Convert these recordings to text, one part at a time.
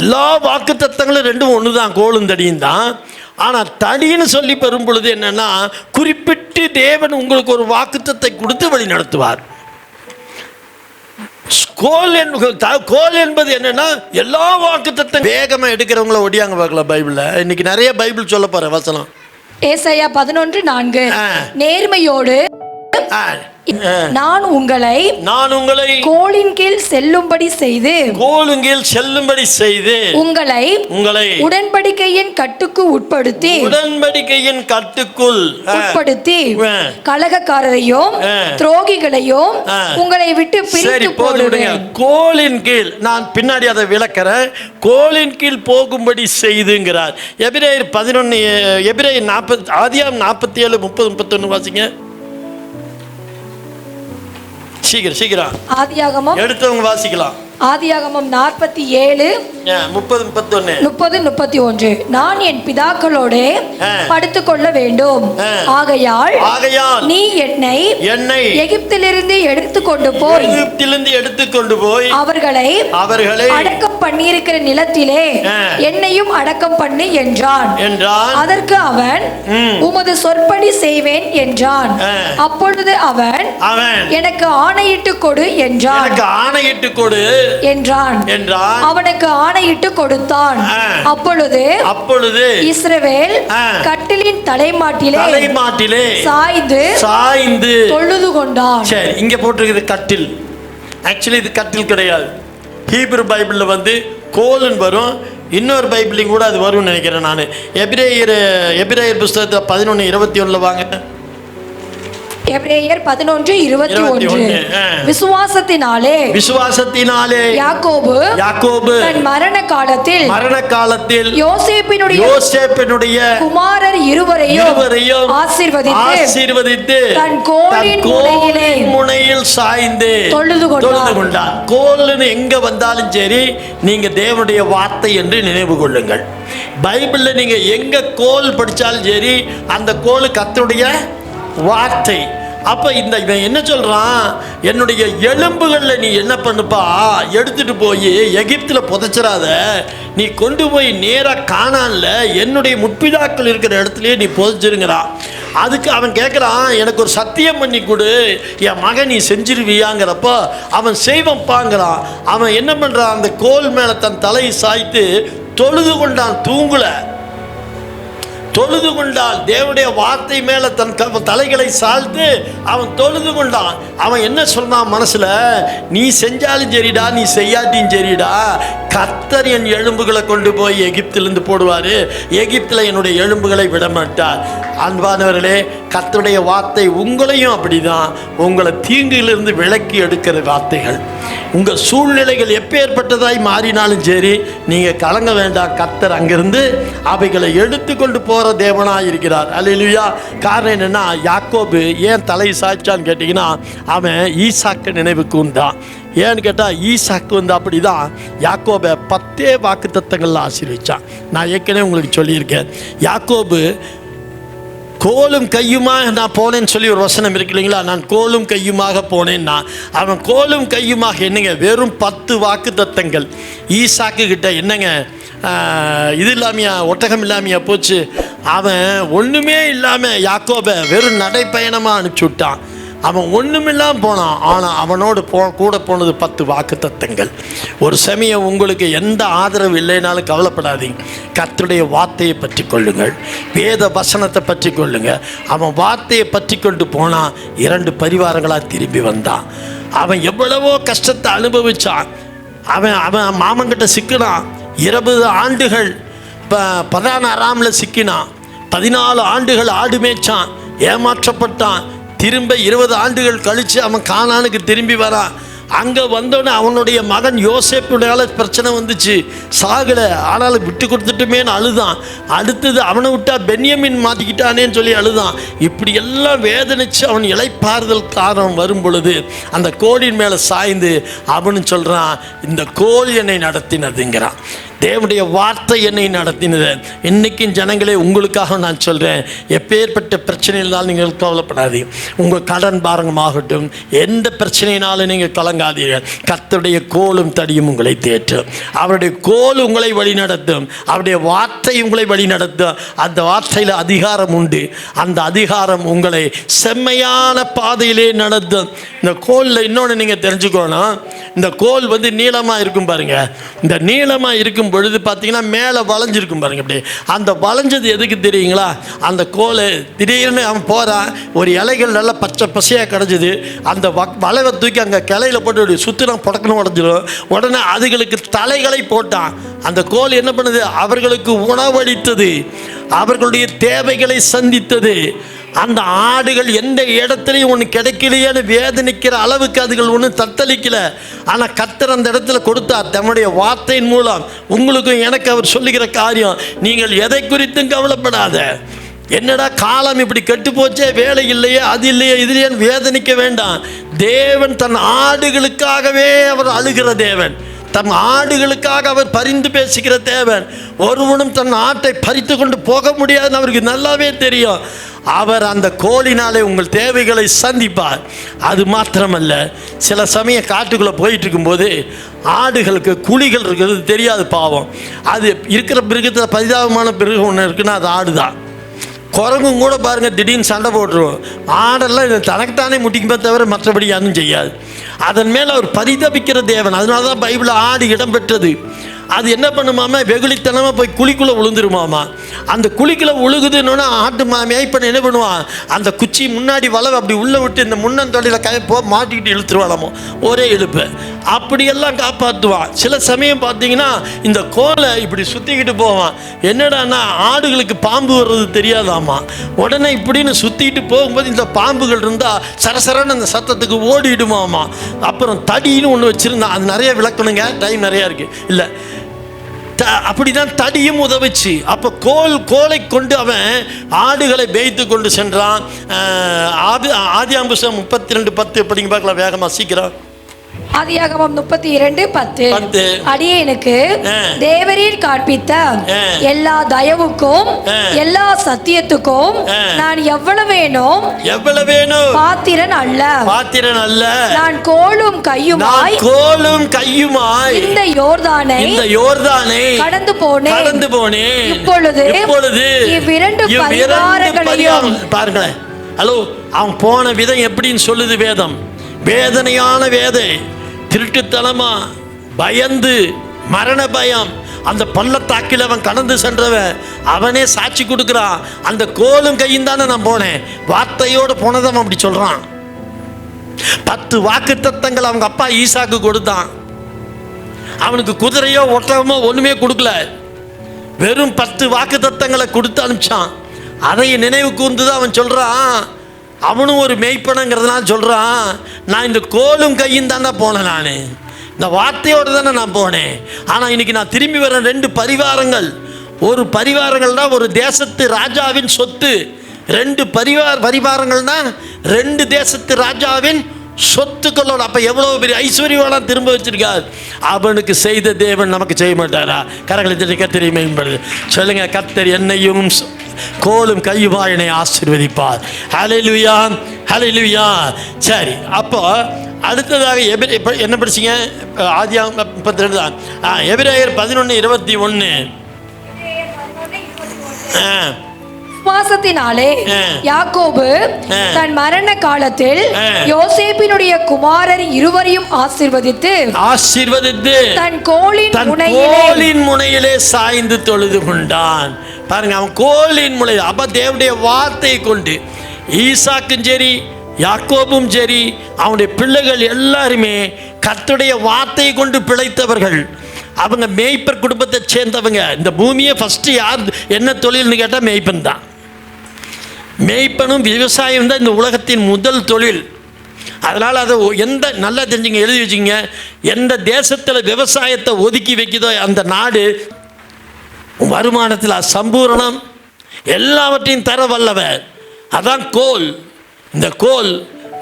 எல்லா வாக்கு தத்தங்களும் ரெண்டும் ஒன்று தான், கோலும் தடியும் தான். ஆனால் தடின்னு சொல்லி பெறும் பொழுது என்னென்னா, குறிப்பிட்டு தேவன் உங்களுக்கு ஒரு வாக்குத்தத்தை கொடுத்து வழி நடத்துவார். கோல் என்பது என்னன்னா, எல்லா வாக்குத்தத்தம் வேகமாக எடுக்கிறவங்கள ஒடியாங்க பார்க்கலாம். பைபிளில் இன்னைக்கு நிறைய பைபிள் சொல்ல போகிற வசனம் ஏசாயா 11:4, நேர்மையோடு நான் உங்களை கோலின் கீழ் செல்லும்படி செய்து உங்களை உடன்படிக்கையின் கட்டுக்குள் உட்படுத்தி கலகக்காரரையும் துரோகிகளையும் உங்களை விட்டு பிரித்து போடுவேன். கோலின் கீழ், நான் பின்னாடி அதை விளக்கிறேன். கோலின் கீழ் போகும்படி செய்துங்கிறார். எபிரேயர் 11, எபிரேயர் 40, ஆதியாகமம் 47, 30, 31 வாசிங்க. சீக்கிரம் ஆதியாகமம் எடுத்தவங்க வாசிக்கலாம். ஆதியாகமம் 47, 30, 31. நான் என் பிதாக்களோட படுத்துக்கொள்ள வேண்டும், ஆகையால் நீ என்னை எகிப்திலிருந்து எடுத்துக்கொண்டு போய் அவர்களை அடக்கம் பண்ணியிருக்கிற நிலத்திலே என்னையும் அடக்கம் பண்ணு என்றான். அதற்கு அவன், உமது சொற்படி செய்வேன் என்றான். அப்பொழுது அவன், எனக்கு ஆணையிட்டு கொடு என்றான். அவனுக்கு ஆணையிட்டு கொடுத்தான். அப்பொழுது இஸ்ரவேல் கட்டிலின் தலைமாட்டிலே சாய்ந்து தொழுது கொண்டான். சரி, இங்க போட்டிருக்கிறது கட்டில். ஆக்சுவலி இது கட்டில் கிடையாது. ஹீப்ரு பைபிளில் கோல்னு வரும். இன்னொரு பைபிளையும் கூட அது வரும்னு நினைக்கிறேன் நான். எபிரேயர் புஸ்தகத்தில் 11:21 வாங்க. எபிரேயர் 11:21. விசுவாசத்தினாலே யாக்கோபு தன் மரண காலத்தில் யோசேப்பினுடைய குமாரர் இருவரையும் ஆசீர்வதித்து தன் கோலின் முனையில் சாய்ந்து தொழுது கொண்டார். கோல்னு எங்க வந்தாலும் சரி, நீங்க தேவனுடைய வார்த்தை என்று நினைவு கொள்ளுங்கள். பைபிள்ல நீங்க எங்க கோல் படிச்சாலும் சரி, அந்த கோல் கர்த்தருடைய வார்த்தை. அப்போ இவன் என்ன சொல்கிறான், என்னுடைய எலும்புகளில் நீ என்ன பண்ணுப்பா, எடுத்துகிட்டு போய் எகிப்தில் புதைச்சிடாத, நீ கொண்டு போய் நேராக கானான்ல என்னுடைய முற்பிதாக்கள் இருக்கிற இடத்துலையே நீ புதைச்சிருங்கிறான். அதுக்கு அவன் கேட்குறான், எனக்கு ஒரு சத்தியம் பண்ணி கொடு, என் மகன் நீ செஞ்சிருவியாங்கிறப்போ அவன் செய்வப்பாங்கிறான். அவன் என்ன பண்ணுறான், அந்த கோல் மேலே தன் தலையை சாய்த்து தொழுது கொண்டான். தொழுது கொண்டான். தேவனுடைய வார்த்தை மேல தன் தலைகளை சாழ்த்து அவன் தொழுது கொண்டான். அவன் என்ன சொன்னான் மனசுல, நீ செஞ்சாலும் சரிடா, நீ செய்யாட்டியும் சரிடா, கர்த்தர் என் எலும்புகளை கொண்டு போய் எகிப்திலிருந்து போடுவாரு, எகிப்தில் என்னுடைய எலும்புகளை விடமாட்டார். அன்பானவர்களே, கர்த்தருடைய வார்த்தை உங்களையும் அப்படிதான், உங்களை தீங்கிலிருந்து விலக்கி எடுக்கிற வார்த்தைகள். உங்கள் சூழ்நிலைகள் எப்பேற்பட்டதாய் மாறினாலும் சரி, நீங்கள் கலங்க வேண்டாம். கர்த்தர் அங்கிருந்து அவைகளை எடுத்து கொண்டு போகிற தேவனாக இருக்கிறார். அல்லேலூயா. காரணம் என்னென்னா, யாக்கோபு ஏன் தலை சாய்ச்சான்னு கேட்டிங்கன்னா, அவன் ஈசாக்கு நினைவுக்கு உண்டான். ஏன்னு கேட்டால், ஈசாக்கு அப்படி தான் யாக்கோபை 10 வாக்கு தத்தங்களில் ஆசீர்வதிச்சான். நான் ஏற்கனவே உங்களுக்கு சொல்லியிருக்கேன். யாக்கோபு கோலும் கையுமாக நான் போனேன்னு சொல்லி ஒரு வசனம் இருக்கு இல்லைங்களா, நான் கோலும் கையுமாக போனேன்னா, அவன் கோலும் கையுமாக என்னங்க, வெறும் 10 வாக்கு தத்தங்கள். ஈசாக்கு கிட்ட என்னங்க இது இல்லாமையா, ஒட்டகம் இல்லாமையா போச்சு. அவன் ஒன்றுமே இல்லாமல் யாக்கோபை வெறும் நடைப்பயணமாக அனுப்பிச்சி விட்டான். அவன் ஒன்றுமில்லாமல் போனான். ஆனால் அவனோடு கூட போனது 10 வாக்கு தத்தங்கள். ஒரு சமயம் உங்களுக்கு எந்த ஆதரவு இல்லைனாலும் கவலைப்படாதீங்க. கர்த்தருடைய வார்த்தையை பற்றி கொள்ளுங்கள், வேத வசனத்தை பற்றி கொள்ளுங்கள். அவன் வார்த்தையை பற்றி கொண்டு போனான். 2 பரிவாரங்களாக திரும்பி வந்தான். அவன் எவ்வளவோ கஷ்டத்தை அனுபவித்தான். அவன் மாமன்கிட்ட சிக்கினான். 20 ஆண்டுகள் பதான அராமில் சிக்கினான். 14 ஆண்டுகள் ஆடு மேய்ச்சான், ஏமாற்றப்பட்டான். திரும்ப 20 ஆண்டுகள் கழித்து அவன் கானானுக்கு திரும்பி வரான். அங்கே வந்தோடனே அவனுடைய மகன் யோசேப்புடைய பிரச்சனை வந்துச்சு, சாகலை, ஆனாலும் விட்டு கொடுத்துட்டுமேன்னு அழுதான். அடுத்தது அவனை விட்டா பென்யமின் மாட்டிக்கிட்டானேன்னு சொல்லி அழுதான். இப்படி எல்லாம் வேதனைச்சு அவன் இளைப்பாறுதல் காரணம் வரும் பொழுது அந்த கோலின் மேலே சாய்ந்து அவனு சொல்கிறான், இந்த கோல் என்னை நடத்தினதுங்கிறான். தேவனுடைய வார்த்தை என்னை நடத்தினது. இன்றைக்கும் ஜனங்களே, உங்களுக்காக நான் சொல்கிறேன், எப்பேற்பட்ட பிரச்சனை இருந்தாலும் நீங்கள் கவலைப்படாதீங்க. உங்கள் கடன் பாரங்கமாகட்டும், எந்த பிரச்சனையினாலும் நீங்கள் கலங்க கலங்காதீர்கள். கர்த்தருடைய கோலும் தடியும் உங்களை தேற்றும். அவருடைய கோல் உங்களை வழி நடத்தும். அவருடைய வார்த்தை உங்களை வழி நடத்தும். அந்த வார்த்தையில் அதிகாரம் உண்டு. அந்த அதிகாரம் உங்களை செம்மையான பாதையிலே நடத்தும். இந்த கோலில் இன்னொன்று நீங்கள் தெரிஞ்சுக்கணும். இந்த கோல் வந்து நீளமாக இருக்கும் பாருங்க. இந்த நீளமாக இருக்கும் பொழுது பார்த்தீங்கன்னா மேலே வளைஞ்சிருக்கும் பாருங்க. அப்படி அந்த வளைஞ்சது எதுக்கு தெரியுங்களா? அந்த கோல் திடீர்னு அவன் போகிறான், ஒரு இலைகள் நல்லா பச்சை பசையாக கிடச்சிது. அந்த வளைவை தூக்கி அங்கே கிளையில போட்டு சுற்றினா புடக்கணும் உடஞ்சிடும். உடனே அதுகளுக்கு தலைகளை போட்டான். அந்த கோல் என்ன பண்ணுது? அவர்களுக்கு உணவளித்தது, அவர்களுடைய தேவைகளை சந்தித்தது. அந்த ஆடுகள் எந்த இடத்துலையும் ஒன்று கிடைக்கலையேன்னு வேதனைக்கிற அளவுக்கு அதுகள் ஒன்றும் தத்தளிக்கல. ஆனால் கர்த்தர் அந்த இடத்துல கொடுத்தார் தம்முடைய வார்த்தையின் மூலம். உங்களுக்கும் எனக்கு அவர் சொல்லுகிற காரியம், நீங்கள் எதை குறித்தும் கவலைப்படாத. என்னடா காலம் இப்படி கெட்டு போச்சே, வேலை இல்லையே, அது இல்லையே, இது இல்லையேன்னு வேதனைக்க வேண்டாம். தேவன் தன் ஆடுகளுக்காகவே அவர் அழுகிற தேவன். தன் ஆடுகளுக்காக அவர் பரிந்து பேசுகிற தேவன். ஒருவனும் தன் ஆட்டை பறித்து கொண்டு போக முடியாதுன்னு அவருக்கு நல்லாவே தெரியும். அவர் அந்த கோலினாலே உங்கள் தேவைகளை சந்திப்பார். அது மாத்திரமல்ல, சில சமயம் காட்டுக்குள்ளே போயிட்டு இருக்கும்போது ஆடுகளுக்கு குழிகள் இருக்கிறது தெரியாது. பாவம், அது இருக்கிற மிருகத்தில் பரிதாபமான மிருகம் ஒன்று இருக்குன்னா அது ஆடு தான். குரங்கும் கூட பாருங்கள் திடீர்னு சண்டை போட்டுருவோம். ஆடெல்லாம் தனக்குத்தானே முட்டிக்குமே தவிர மற்றபடி யாரும் செய்யாது. அதன் மேலே அவர் பரிதபிக்கிற தேவன். அதனால தான் பைபிளில் ஆடு இடம் பெற்றது. அது என்ன பண்ணுமாமா? வெகுளித்தனமாக போய் குழிக்குள்ளே விழுந்துருமாமா. அந்த குழிக்குள்ளே விழுகுதுன்னு ஆட்டு மேய்ப்பன் என்ன பண்ணுவான்? அந்த குச்சி முன்னாடி வளவை அப்படி உள்ளே விட்டு இந்த முன்னந்தொடையில் மாட்டிக்கிட்டு இழுத்துருவானாமோ, ஒரே இழுப்பு. அப்படியெல்லாம் காப்பாற்றுவான். சில சமயம் பார்த்தீங்கன்னா இந்த கோலை இப்படி சுற்றிக்கிட்டு போவான். என்னடான்னா ஆடுகளுக்கு பாம்பு வர்றது தெரியாதாமா. உடனே இப்படின்னு சுற்றிக்கிட்டு போகும்போது இந்த பாம்புகள் இருந்தால் சரசரன்னு அந்த சத்தத்துக்கு ஓடிடுமாமா. அப்புறம் தடின்னு ஒன்று வச்சுருந்தான். அது நிறைய விளக்கணுங்க, டைம் நிறையா இருக்குது. இல்லை, அப்படிதான் தடியும் உதவிச்சு. அப்போ கோலை கொண்டு அவன் ஆடுகளை மேய்த்து கொண்டு சென்றான். ஆதியாகமம் 32:10 படிங்க பார்க்கலாம் வேகமாக சீக்கிரம். ஆதியாகமம் 32:10. அடியேனுக்கு தேவரீர் காண்பித்த எல்லா தயவுக்கும் எல்லா சத்தியத்துக்கும் நான் எவ்வளவேனும் பாத்திரன் அல்ல. நான் கோலும் கையுமாய் இந்த யோர்தானை கடந்து போனேன். இப்பொழுது இவ்விரண்டு பரிவாரங்களையும் பாருங்களேன். ஹலோ, அவன் போன விதம் எப்படின்னு சொல்லுது வேதம். வேதனையான வேதை, திருட்டுத்தனமா, பயந்து, மரண பயம். அந்த பள்ளத்தாக்கில் அவன் கடந்து சென்றவன் அவனே சாட்சி கொடுக்குறான். அந்த கோலும் கையும் தானே நான் போனேன், வார்த்தையோடு போனதான் அப்படி சொல்றான். 10 வாக்குத்தத்தங்கள் அவங்க அப்பா ஈசாக்கு கொடுத்தான். அவனுக்கு குதிரையோ ஒட்டகமோ ஒண்ணுமே கொடுக்கல. வெறும் 10 வாக்குத்தத்தங்களை கொடுத்து அனுப்பிச்சான். அதை நினைவு கூர்ந்துதான் அவன் சொல்றான். அவனும் ஒரு மேய்ப்பனங்கிறதுனால சொல்கிறான், நான் இந்த கோலும் கையும் தானே போனேன், நான் இந்த வார்த்தையோடு தானே நான் போனேன். ஆனால் இன்னைக்கு நான் திரும்பி வரேன். 2 பரிவாரங்கள். ஒரு பரிவாரங்கள்னா ஒரு தேசத்து ராஜாவின் சொத்து. 2 பரிவாரங்கள்னா 2 தேசத்து ராஜாவின் சொத்துக்களோட. அப்போ எவ்வளோ பெரிய ஐஸ்வர்யவானா திரும்ப வச்சிருக்கார். அவனுக்கு செய்த தேவன் நமக்கு செய்ய மாட்டாரா? கரங்களை கத்தரி மேம்படுது சொல்லுங்க. கர்த்தர் என்னையும் கோலும் கையுமா என்னை ஆசீர்வதிப்பார். ஹல்லேலூயா, ஹல்லேலூயா. சரி, அப்போ அடுத்ததாக என்ன படிச்சிங்க? ஆதியாகமம் 32 தான். எபிரேயர் 11:21. விசுவாசத்தினாலே யாக்கோபு தன் மரண காலத்தில் யோசேப்பினுடைய குமாரர் இருவரையும் ஆசீர்வதித்து தன் கோலின் முனையிலே சாய்ந்து தொழுது கொண்டான். பாருங்க, அவன் கோலின் முனை. அப்ப தேவனுடைய வார்த்தையை கொண்டு ஈசாக்கும் சரி யாக்கோபும் சரி அவனுடைய பிள்ளைகள் எல்லாருமே கர்த்தருடைய வார்த்தையை கொண்டு பிழைத்தவர்கள். அவங்க மேய்ப்பர் குடும்பத்தை சேர்ந்தவங்க. இந்த பூமியை ஃபர்ஸ்ட் யார் என்ன தொழில்னு கேட்டால் மேய்ப்பன் தான். மேய்ப்பனும் விவசாயம் தான் இந்த உலகத்தின் முதல் தொழில். அதனால் அதை எந்த நல்லா தெரிஞ்சுங்க, எழுதி வச்சுங்க. எந்த தேசத்தில் விவசாயத்தை ஒதுக்கி வைக்குதோ அந்த நாடு வருமானத்தில் சம்பூரணம் எல்லாவற்றையும் தர வல்லவர். அதான் கோல். இந்த கோல்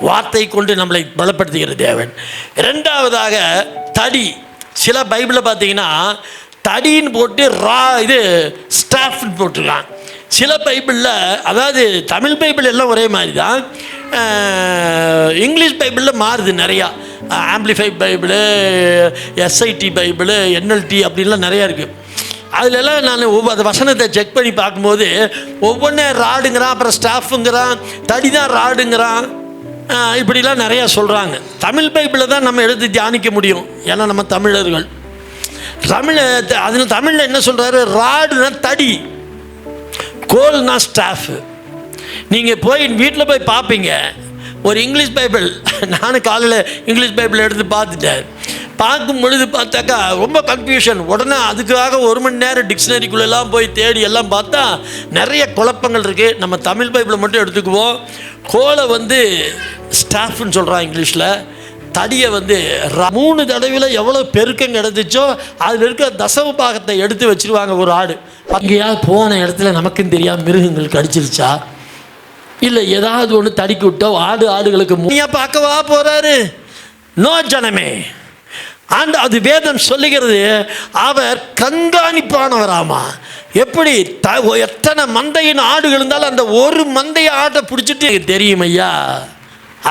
வார்த்தை கொண்டு நம்மளை பலப்படுத்துகிற தேவன். 2வதாக தடி. சில பைபிளில் பார்த்தீங்கன்னா தடின்னு போட்டு ஸ்டாஃப்னு போட்டிருக்கான். சில பைபிளில், அதாவது தமிழ் பைபிள் எல்லாம் ஒரே மாதிரி தான், இங்கிலீஷ் பைபிளில் மாறுது நிறையா. Amplify Bible, SID Bible, NLT அப்படின்லாம் நிறையா இருக்குது. அதிலெல்லாம் நான் ஒவ்வொரு வசனத்தை செக் பண்ணி பார்க்கும்போது ஒவ்வொன்றே ராடுங்கிறான், அப்புறம் ஸ்டாஃபுங்கிறான், தடி தான் ராடுங்கிறான், இப்படிலாம் நிறையா சொல்கிறாங்க. தமிழ் பைபிளில் தான் நம்ம எடுத்து தியானிக்க முடியும், ஏன்னா நம்ம தமிழர்கள். அதில் தமிழில் என்ன சொல்கிறாரு? ராடுனா தடி, கோல்னா ஸ்டாஃபு. நீங்கள் போய் வீட்டில் போய் பார்ப்பீங்க, ஒரு இங்கிலீஷ் பைபிள், நானும் காலையில் இங்கிலீஷ் பைபிள் எடுத்து பார்த்துட்டேன். பார்க்கும் பொழுது பார்த்தாக்கா ரொம்ப கன்ஃபியூஷன். உடனே அதுக்காக 1 மணி நேரம் டிக்ஷனரிக்குள்ளெல்லாம் போய் தேடி எல்லாம் பார்த்தா நிறைய குழப்பங்கள் இருக்குது. நம்ம தமிழ் பைபிளை மட்டும் எடுத்துக்குவோம். கோலை ஸ்டாஃப்னு சொல்கிறான் இங்கிலீஷில், தடியை 3 தடவையில் எவ்வளோ பெருக்கம் கிடச்சிச்சோ அதில் இருக்கிற தசம பாகத்தை எடுத்து வச்சுருவாங்க. ஒரு ஆடு அங்கேயாவது போன இடத்துல நமக்குன்னு தெரியாமல் மிருகங்கள் கடிச்சிருச்சா, இல்லை ஏதாவது ஒன்று தடிக்கி விட்டோ ஆடுகளுக்கு முன்னையாக பார்க்கவா போகிறாரு? நோ ஜனமே. அது வேதம் சொல்லுகிறது, அவர் கண்காணிப்பானவராமா. எப்படி எத்தனை மந்தையின் ஆடுகள் இருந்தாலும் அந்த ஒரு மந்தைய ஆட்டை பிடிச்சிட்டு தெரியும் ஐயா,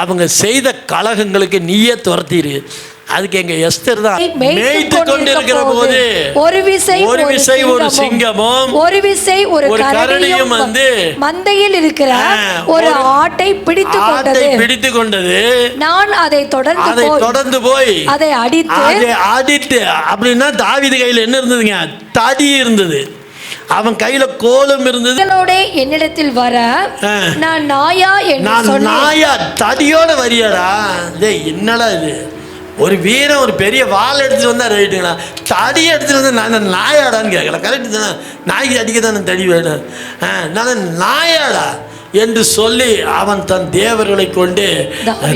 அவங்க செய்த கலகங்களுக்கு நீயே துரத்திரு. அதுக்கு எங்க எஸ்தர் தான் மேய்த்து கொண்டிருக்கிற போது ஒரு விசை ஒரு சிங்கமும் ஒரு விசை ஒரு கரடியும் மந்தையில் இருக்கிற ஒரு ஆட்டை பிடித்து கொண்டது. நான் அதை தொடர்ந்து போய் அதை அடித்து அப்படின்னா தாவீது கையில் என்ன இருந்ததுங்க? தடி இருந்தது, அவன் கையில கோலும் இருந்தது. என்னிடத்தில் வர நான் நாயா நாயா தடியோட வரியாடா? என்னடா இது? ஒரு வீரன் ஒரு பெரிய வால் எடுத்துட்டு வந்தா ரைட்டுங்களா, தடி எடுத்துட்டு வந்து நான் நாயாடான்னு கேட்கல. கரெக்டு தானே, நாய்க்கு அடிக்க தானே தடி வேணும். நான் நாயாடா என்று சொல்லி அவன் தன் தேவர்களை கொண்டு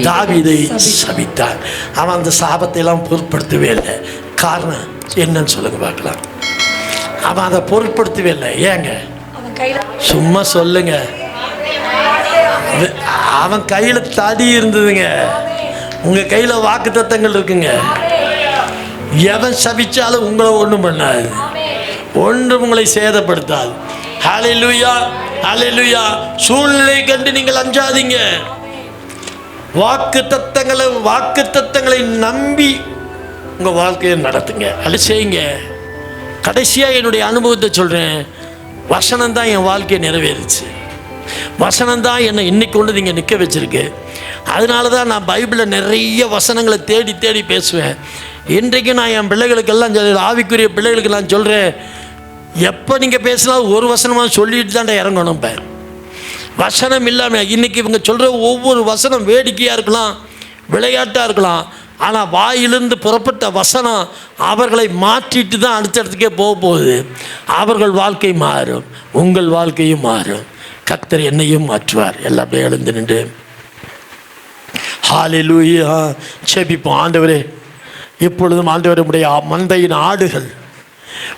தாவீதை சபித்தான். அவன் அந்த சாபத்தை எல்லாம் பொருட்படுத்தவே இல்லை. காரணம் என்னன்னு சொல்லுங்க பார்க்கலாம். அவன் அதை பொருட்படுத்தவே இல்லை. ஏங்க சும்மா சொல்லுங்க, அவன் கையில் தடி இருந்ததுங்க, உங்கள் கையில் வாக்கு தத்தங்கள் இருக்குங்க. எவன் சபிச்சாலும் உங்களை ஒன்றும் பண்ணாது, ஒன்றும் உங்களை சேதப்படுத்தாது. ஹல்லேலூயா, ஹல்லேலூயா. சூழ்நிலை கண்டு நீங்கள் அஞ்சாதீங்க. வாக்கு தத்தங்களை நம்பி உங்கள் வாழ்க்கையை நடத்துங்க, அது செய்யுங்க. கடைசியாக என்னுடைய அனுபவத்தை சொல்கிறேன். வசனம் தான் என் வாழ்க்கையை நிறைவேறுச்சு. வசனம் தான் என்னை இன்னைக்கு கொண்டு இங்கே நிற்க வச்சிருக்கு. அதனால தான் நான் பைபிளில் நிறைய வசனங்களை தேடி தேடி பேசுவேன். இன்றைக்கு நான் என் பிள்ளைகளுக்கெல்லாம் ஆவிக்குரிய பிள்ளைகளுக்கு நான் சொல்கிறேன், எப்போ நீங்கள் பேசினாலும் ஒரு வசனமாக சொல்லிட்டு தான் இறங்கணும். இப்போ வசனம் இல்லாமல் இன்றைக்கி இவங்க சொல்கிற ஒவ்வொரு வசனம் வேடிக்கையாக இருக்கலாம், விளையாட்டாக இருக்கலாம், ஆனால் வாயிலிருந்து புறப்பட்ட வசனம் அவர்களை மாற்றிட்டு தான் அடுத்த இடத்துக்கே போகுது. அவர்கள் வாழ்க்கை மாறும், உங்கள் வாழ்க்கையும் மாறும். கர்த்தர் என்னையும் மாற்றுவார். எல்லாமே எழுந்து நின்று ஹல்லேலூயா செபிப்போம். ஆண்டவரே, இப்பொழுதும் ஆண்டவரே, உடைய மந்தையின் ஆடுகள்,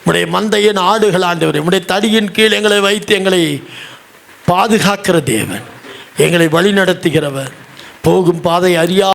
உடைய மந்தையின் ஆடுகள் ஆண்டவரே, உடைய தடியின் கீழ் எங்களை வைத்து எங்களை பாதுகாக்கிற தேவன், எங்களை வழி நடத்துகிறவர், போகும் பாதை அறியா